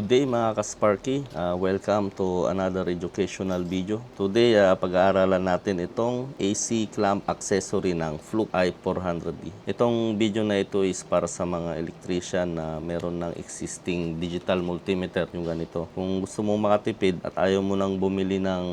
Good day mga ka-Sparky. Welcome to another educational video. Today, pag-aaralan natin itong AC clamp accessory ng Fluke i400D. Itong video na ito is para sa mga electrician na meron ng existing digital multimeter, yung ganito. Kung gusto mong makatipid at ayaw mo nang bumili ng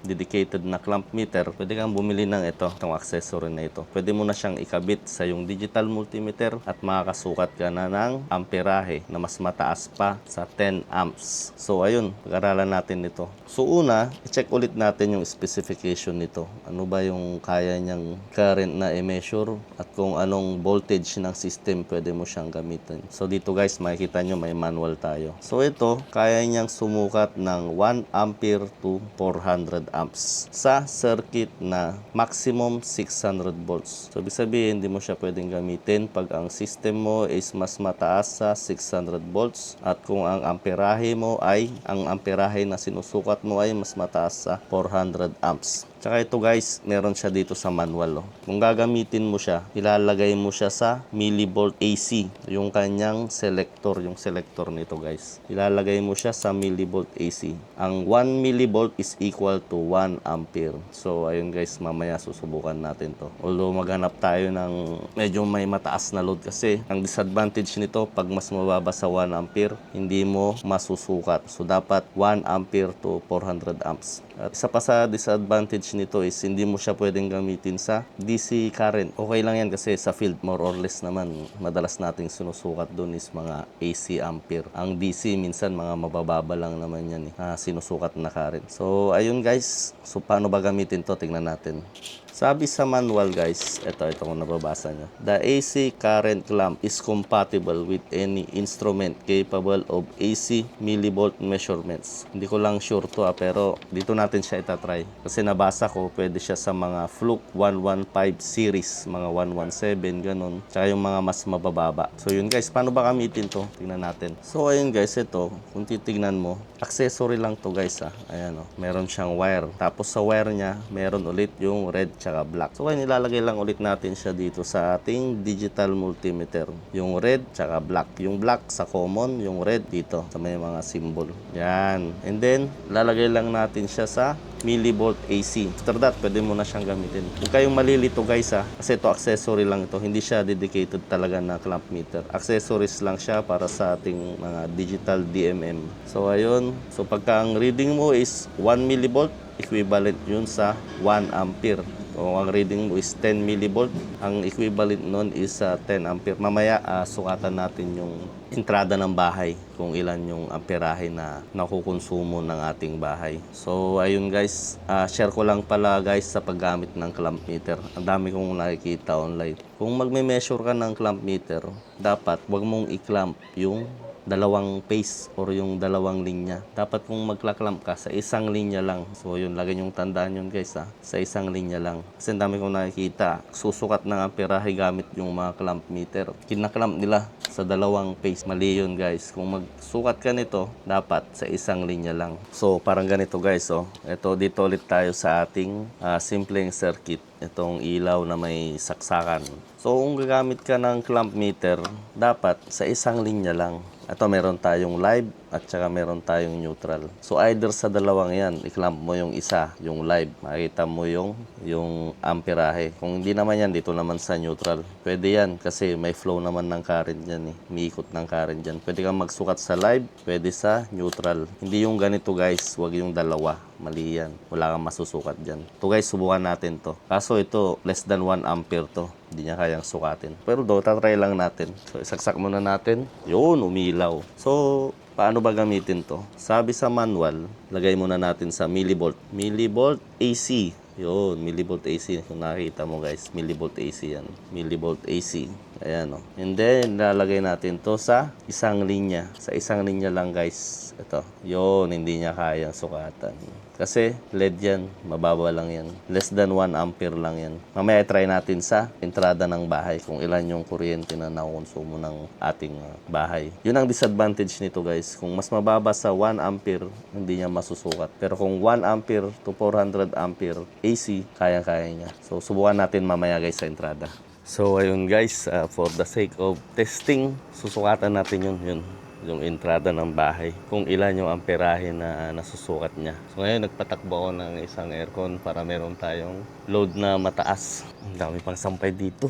dedicated na clamp meter, pwede kang bumili ng itong accessory na ito. Pwede mo na siyang ikabit sa yung digital multimeter at makakasukat ka na ng amperahe na mas mataas pa sa 10 amps. So ayun, pag-aralan natin ito. So una, i-check ulit natin yung specification nito. Ano ba yung kaya niyang current na i-measure at kung anong voltage ng system pwede mo siyang gamitin. So dito guys, makikita nyo may manual tayo. So ito, kaya niyang sumukat ng 1 ampere to 400 amps sa circuit na maximum 600 volts. So ibig sabihin, hindi mo siya pwedeng gamitin pag ang system mo is mas mataas sa 600 volts at kung ang amperahe mo ay, ang amperahe na sinusukat mo ay mas mataas sa 400 amps. Tsaka ito guys, meron siya dito sa manual. Kung gagamitin mo siya, ilalagay mo siya sa millivolt AC. Yung kanyang selector, yung selector nito guys. Ilalagay mo siya sa millivolt AC. Ang 1 millivolt is equal to 1 ampere. So ayun guys, mamaya susubukan natin to. Although maghanap tayo ng medyo may mataas na load kasi ang disadvantage nito, pag mas mababa sa 1 ampere, hindi mo masusukat. So dapat 1 ampere to 400 amps. At isa pa sa disadvantage nito is hindi mo siya pwedeng gamitin sa DC current. Okay lang yan kasi sa field more or less naman madalas nating sinusukat doon is mga AC ampere. Ang DC minsan mga mabababa lang naman yan sinusukat na current. So ayun guys, so paano ba gamitin to? Tingnan natin. Sabi sa manual guys, ito kung nababasa nyo. The AC current clamp is compatible with any instrument capable of AC millivolt measurements. Hindi ko lang sure to pero dito natin siya itatry. Kasi nabasa ko, pwede siya sa mga Fluke 115 series, mga 117, ganun. Tsaka yung mga mas mabababa. So yun guys, paano ba gamitin to? Tingnan natin. So ayun guys, ito, kung titignan mo, accessory lang to guys Ayan meron siyang wire. Tapos sa wire niya, meron ulit yung red tsaka black. So kaya nilalagay lang ulit natin siya dito sa ating digital multimeter. Yung red tsaka black. Yung black sa common, yung red dito sa may mga symbol. Yan. And then, lalagay lang natin siya sa millivolt AC. After that, pwede mo na siyang gamitin. Huwag kayong malilito guys kasi ito accessory lang ito. Hindi siya dedicated talaga na clamp meter. Accessories lang siya para sa ating mga digital DMM. So ayun. So pagka ang reading mo is 1 millivolt, equivalent yun sa 1 ampere. Kung ang reading mo is 10 millivolt, ang equivalent nun is 10 ampere. Mamaya, sukatan natin yung entrada ng bahay, kung ilan yung amperahe na nakukonsumo ng ating bahay. So, ayun guys, share ko lang pala guys sa paggamit ng clamp meter. Ang dami kong nakikita online. Kung magme-measure ka ng clamp meter, dapat wag mong i-clamp yung dalawang phase or yung dalawang linya. Dapat kung magkla-clamp ka sa isang linya lang. So yun, lagay yung tandaan yun guys sa isang linya lang. Kasi dami kong nakikita, susukat ng amperahe gamit yung mga clamp meter. Kinaklamp nila sa dalawang phase. Mali yun guys. Kung magsukat ka nito, dapat sa isang linya lang. So parang ganito guys Ito, dito ulit tayo sa ating simpleng circuit. Itong ilaw na may saksakan. So kung gagamit ka ng clamp meter, dapat sa isang linya lang. Ito, meron tayong live at saka meron tayong neutral. So either sa dalawang yan, i-clamp mo yung isa, yung live. Makikita mo yung amperahe. Kung hindi naman yan, dito naman sa neutral. Pwede yan kasi may flow naman ng current yan Umiikot ng current dyan. Pwede kang magsukat sa live, pwede sa neutral. Hindi yung ganito guys, wag yung dalawa. Mali yan. Wala kang masusukat dyan. Ito guys, subukan natin to. Kaso ito, less than 1 ampere to. Hindi niya kayang sukatin. Pero tatry lang natin. So, isaksak muna natin. Yun, umilaw. So, paano ba gamitin to? Sabi sa manual, lagay muna natin sa millivolt. Millivolt AC. Yun, millivolt AC. Kung nakita mo guys, millivolt AC yan. Millivolt AC. Ayan And then, lalagay natin to sa isang linya. Sa isang linya lang guys. Ito. Yun, hindi niya kayang sukatan. Kasi LED yan, mababa lang yan. Less than 1 ampere lang yan. Mamaya try natin sa entrada ng bahay kung ilan yung kuryente na nakonsumo ng ating bahay. Yun ang disadvantage nito guys. Kung mas mababa sa 1 ampere, hindi niya masusukat. Pero kung 1 ampere to 400 ampere AC, kaya-kaya niya. So subukan natin mamaya guys sa entrada. So ayun guys, for the sake of testing, susukatan natin yun. yung entrada ng bahay, kung ilan yung amperahe na nasusukat niya. So ngayon nagpatakbo ako ng isang aircon para meron tayong load na mataas. Ang dami pang sampay dito.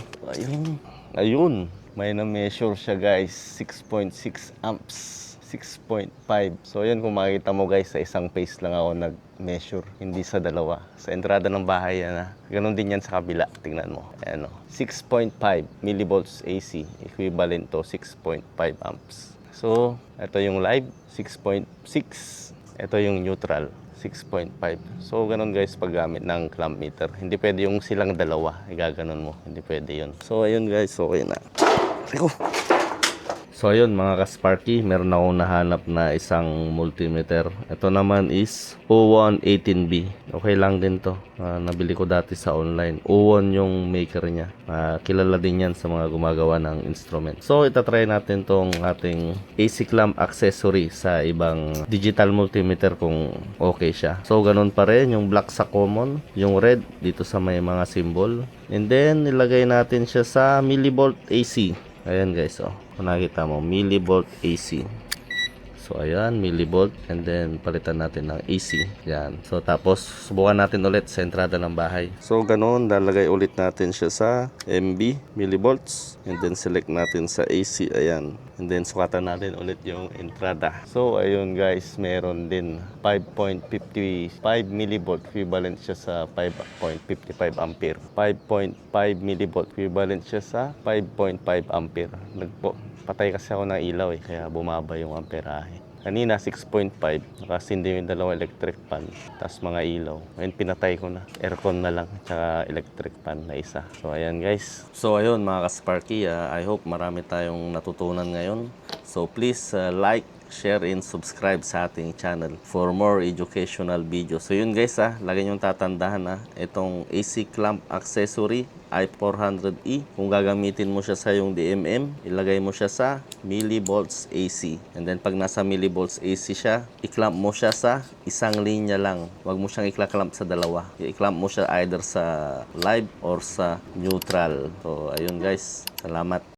Ayun, may na-measure siya guys, 6.6 amps. 6.5. So yan, kung makikita mo guys, sa isang phase lang ako nag-measure, hindi sa dalawa. Sa entrada ng bahay yan ha. Ganon din yan sa kabila. Tingnan mo. Ayan o. 6.5 millivolts AC. Equivalent to 6.5 amps. So, ito yung live, 6.6. Ito yung neutral, 6.5. So, ganun guys paggamit ng clamp meter. Hindi pwede yung silang dalawa. Igaganon mo. Hindi pwede yun. So, ayun guys. Okay na. Teko. So ayun mga ka-Sparky, meron akong nahanap na isang multimeter. Ito naman is O118B. Okay lang din to. Nabili ko dati sa online. O1 yung maker niya. Kilala din yan sa mga gumagawa ng instrument. So itatry natin tong ating AC clamp accessory sa ibang digital multimeter kung okay siya. So ganun pa rin yung black sa common, yung red dito sa may mga symbol. And then nilagay natin siya sa millivolt AC. Ayan guys, oh. Kung nakita mo, millivolt AC. So ayan, millivolt, and then palitan natin ng AC. Yan. So tapos subukan natin ulit sa entrada ng bahay. So ganoon, lalagay ulit natin siya sa MB, millivolts, and then select natin sa AC. Ayan. And then sukatan natin ulit yung entrada. So ayun guys, meron din 5.55 millivolt, equivalent siya sa 5.55 ampere. 5.5 millivolt, equivalent siya sa 5.5 ampere. Patay kasi ako ng ilaw kaya bumaba yung amperahe. Kanina 6.5, nakasindi yung dalawang electric fan, tapos mga ilaw. Ngayon pinatay ko na, aircon na lang, tsaka electric fan na isa. So ayan guys. So ayun mga ka-Sparky, I hope marami tayong natutunan ngayon. So please like, share, and subscribe sa ating channel for more educational videos. So yun guys lagi nyong tatandaan itong AC clamp accessory i400E, kung gagamitin mo siya sa yung DMM, ilagay mo siya sa millivolts AC. And then pag nasa millivolts AC siya, i-clamp mo siya sa isang linya lang. Huwag mo siyang i-clamp sa dalawa. I-clamp mo siya either sa live or sa neutral. So ayun guys, salamat.